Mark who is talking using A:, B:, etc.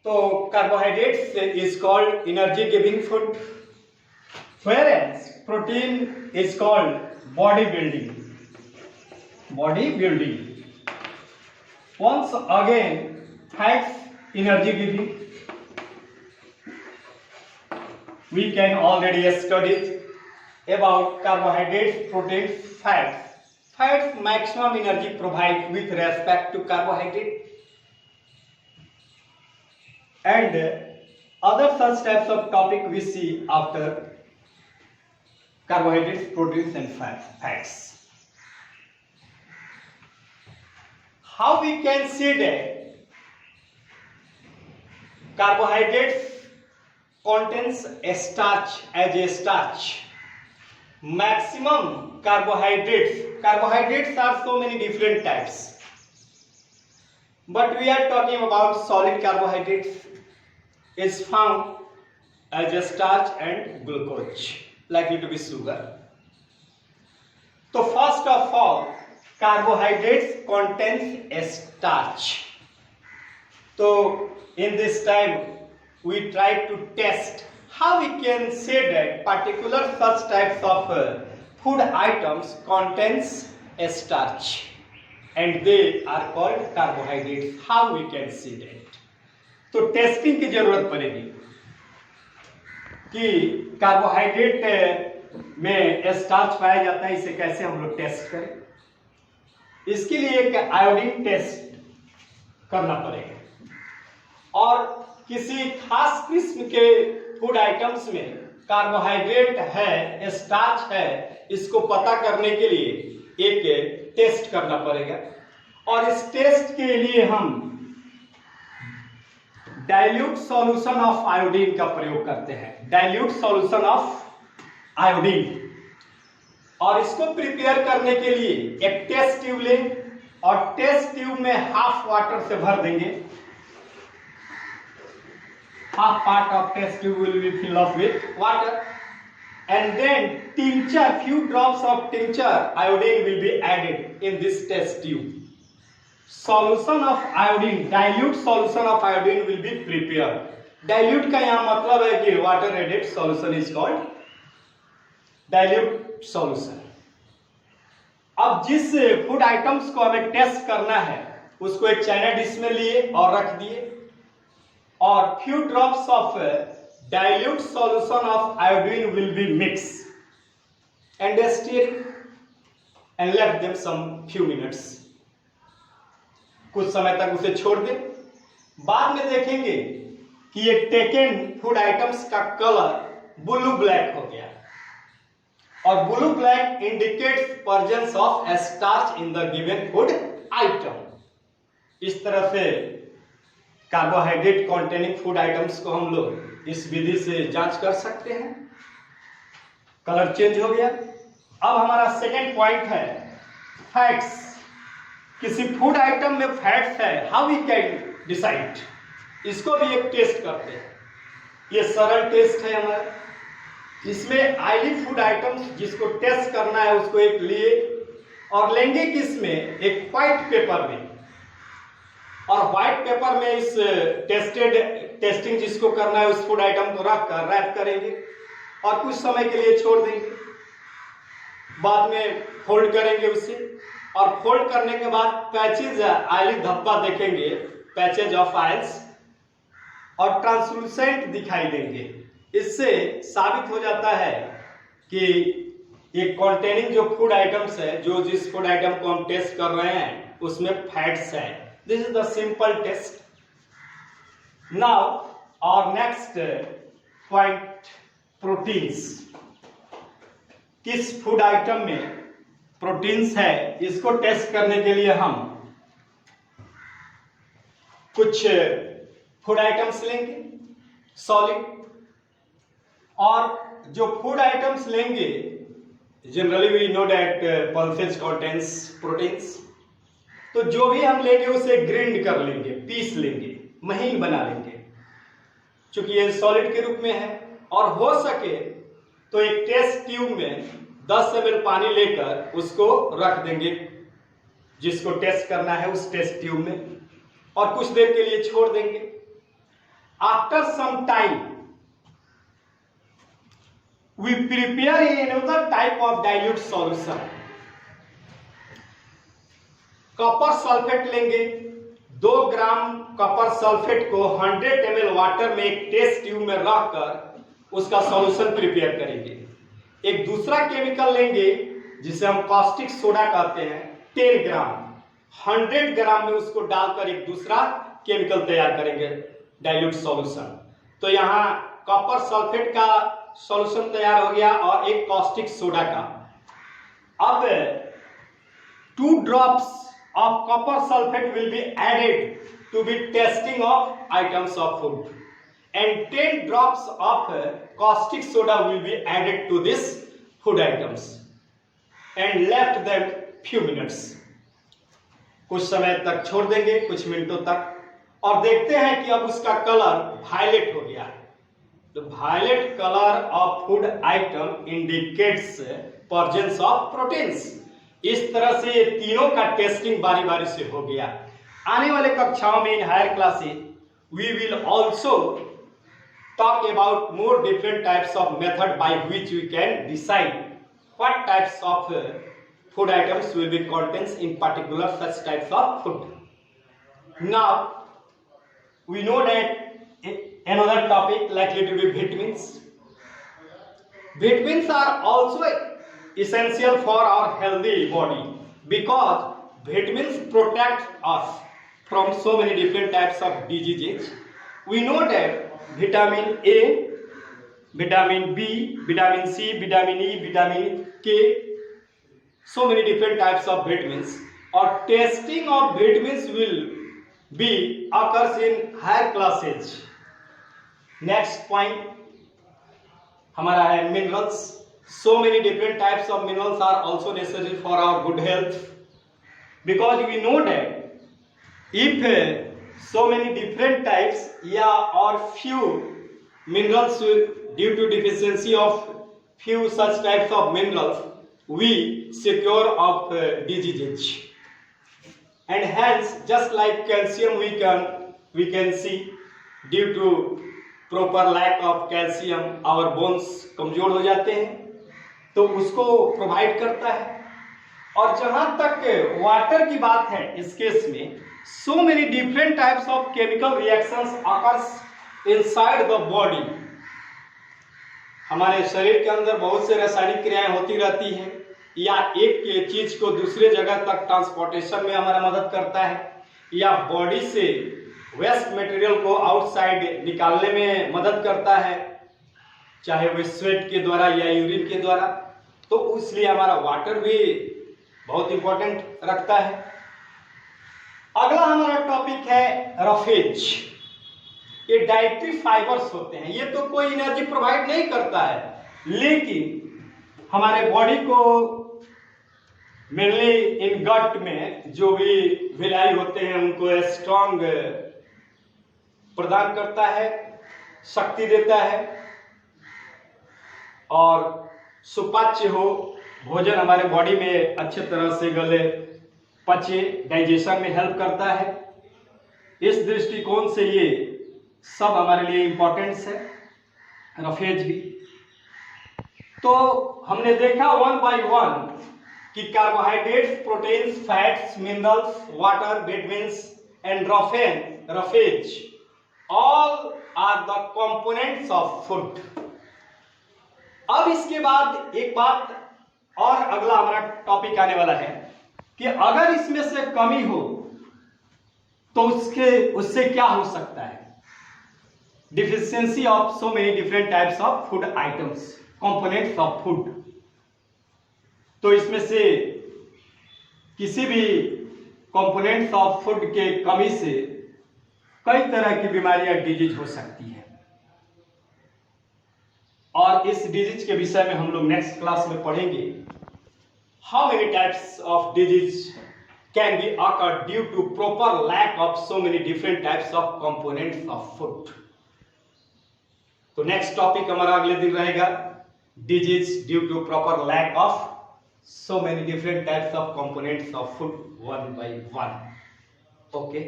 A: So carbohydrates is called energy giving food, whereas protein is called bodybuilding. Once again, fats energy giving. We can already study about carbohydrates, proteins, fats. Fats maximum energy provide with respect to carbohydrate, and other such types of topic we see after carbohydrates, proteins and fats. How we can see that carbohydrates contains a starch as a starch. Maximum carbohydrates are so many different types, but we are talking about solid carbohydrates is found as a starch and glucose, likely to be sugar. So first of all, carbohydrates contains a starch. So in this time we try to test how we can say that particular such types of food items contains a starch and they are called carbohydrates. How we can see that? तो testing की जरूरत पड़ेगी कि carbohydrate में starch पाया जाता है, इसे कैसे हम लोग टेस्ट करें। इसके लिए एक आयोडीन टेस्ट करना पड़ेगा और किसी खास किस्म के फूड आइटम्स में कार्बोहाइड्रेट है, स्टार्च है, इसको पता करने के लिए एक टेस्ट करना पड़ेगा और इस टेस्ट के लिए हम डाइल्यूट सॉल्यूशन ऑफ आयोडीन का प्रयोग करते हैं। डाइल्यूट सॉल्यूशन ऑफ आयोडीन, और इसको प्रिपेयर करने के लिए एक टेस्ट ट्यूब लेंगे और टेस्ट ट्यूब में हाफ वाटर से भर देंगे। Half part of test tube will be filled up with water, and then few drops of tincture iodine will be added in this test tube. Solution of iodine, dilute solution of iodine will be prepared. Dilute का यहाँ मतलब है कि water added solution is called dilute solution. अब जिस food items को हमें test करना है उसको एक चाइना डिश में लिए और रख दिए और few drops of dilute solution of iodine will be mixed and stirred and left them some few minutes. कुछ समय तक उसे छोड़ दें। बाद में देखेंगे कि ये टेकन फूड आइटम्स का कलर ब्लू ब्लैक हो गया और blue black indicates presence of starch in the given food item. इस तरह से कार्बोहाइड्रेट कंटेनिंग फूड आइटम्स को हम लोग इस विधि से जांच कर सकते हैं। कलर चेंज हो गया। अब हमारा सेकेंड पॉइंट है फैट्स। किसी फूड आइटम में फैट्स है, हाउ वी कैन डिसाइड, इसको भी एक टेस्ट करते हैं। ये सरल टेस्ट है हमारा। इसमें ऑयली फूड आइटम्स जिसको टेस्ट करना है उसको एक लिए और लेंगे किसमें, एक व्हाइट पेपर में, और व्हाइट पेपर में इस टेस्टिंग जिसको करना है उस फूड आइटम को रख कर रैप करेंगे और कुछ समय के लिए छोड़ देंगे। बाद में फोल्ड करेंगे उसे और फोल्ड करने के बाद पैचेज ऑयली धब्बा देखेंगे, पैचेज ऑफ ऑयल्स, और ट्रांसलूसेंट दिखाई देंगे। इससे साबित हो जाता है कि ये कंटेनिंग जो फूड आइटम्स है, जो जिस फूड आइटम को हम टेस्ट कर रहे हैं उसमें फैट्स है। This is the simple test. Now और नेक्स्ट पॉइंट, प्रोटीन्स। किस फूड आइटम में प्रोटीन्स है, इसको टेस्ट करने के लिए हम कुछ फूड आइटम्स लेंगे सॉलिड, और जो फूड आइटम्स लेंगे generally we know that pulses contains proteins, तो जो भी हम लेंगे उसे ग्राइंड कर लेंगे, पीस लेंगे, महीन बना लेंगे, क्योंकि ये सॉलिड के रूप में है। और हो सके तो एक टेस्ट ट्यूब में 10 ml पानी लेकर उसको रख देंगे जिसको टेस्ट करना है उस टेस्ट ट्यूब में, और कुछ देर के लिए छोड़ देंगे। After some time, we prepare another type of dilute solution. Copper sulphate लेंगे, 2 ग्राम कॉपर सल्फेट को 100 ml वाटर में एक टेस्ट ट्यूब में रखकर उसका सॉल्यूशन प्रिपेयर करेंगे। एक दूसरा केमिकल लेंगे जिसे हम कॉस्टिक सोडा कहते हैं, 10 ग्राम, 100 ग्राम में उसको डालकर एक दूसरा केमिकल तैयार करेंगे, डाइल्यूट सॉल्यूशन। तो यहाँ कॉपर सल्फेट का सॉल्यूशन तैयार हो गया और एक कॉस्टिक सोडा का। अब 2 drops of copper sulfate will be added to be testing of items of food, and 10 drops of caustic soda will be added to this food items and left them few minutes. कुछ समय तक छोड़ देंगे, कुछ मिनटों तक, और देखते हैं कि अब उसका कलर वायलेट हो गया। तो violet colour of food item indicates presence of proteins. इस तरह से ये तीनों का टेस्टिंग बारी बारी से हो गया। आने वाले कक्षाओं में in higher classes we will also talk about more different types of method by which we can decide what types of food items will be contents in particular such types of food. Now we know that another topic likely to be vitamins. Vitamins are also essential for our healthy body because vitamins protect us from so many different types of diseases. We know that vitamin A, vitamin B, vitamin C, vitamin E, vitamin K, so many different types of vitamins. Or testing of vitamins will be occurs in higher classes. Next point हमारा है minerals. So many different types of minerals are also necessary for our good health, because we know that if so many different types or few minerals due to deficiency of few such types of minerals, we secure of diseases. And hence, just like calcium, we can see due to proper lack of calcium our bones कमजोर हो जाते हैं, तो उसको provide करता है। और जहां तक वाटर की बात है, इस केस में सो many different types of chemical reactions occurs inside the body. हमारे शरीर के अंदर बहुत से रासायनिक क्रियाएं होती रहती हैं, या एक चीज को दूसरे जगह तक ट्रांसपोर्टेशन में हमारा मदद करता है, या बॉडी से वेस्ट मटेरियल को आउटसाइड निकालने में मदद करता है, चाहे वो स्वेट के द्वारा या यूरिन के द्वारा। तो इसलिए हमारा वाटर भी बहुत इंपॉर्टेंट रखता है। अगला हमारा टॉपिक है रफेज। ये डाइटरी फाइबर्स होते हैं, ये तो कोई एनर्जी प्रोवाइड नहीं करता है, लेकिन हमारे बॉडी को मेनली इन गट में जो भी विलाई होते हैं उनको स्ट्रॉन्ग प्रदान करता है, शक्ति देता है, और सुपाच्य हो, भोजन हमारे बॉडी में अच्छे तरह से गले पचे, डाइजेशन में हेल्प करता है। इस दृष्टिकोण से ये सब हमारे लिए इंपॉर्टेंस है, रफेज भी। तो हमने देखा वन बाय वन कि carbohydrates, proteins, fats, minerals, water, vitamins and roughage all are the components of food. अब इसके बाद एक बात और, अगला हमारा टॉपिक आने वाला है कि अगर इसमें से कमी हो तो उससे क्या हो सकता है। Deficiency of so many different types of food items, components of food. तो इसमें से किसी भी कंपोनेंट्स ऑफ फूड के कमी से कई तरह की बीमारियां, डिजीज हो सकती है, और इस डिजीज के विषय में हम लोग नेक्स्ट क्लास में पढ़ेंगे। How many types of disease can be occur due to proper lack of so many different types of components of food. तो नेक्स्ट टॉपिक हमारा अगले दिन रहेगा disease due to proper lack of so many different types of components of food one by one. Okay.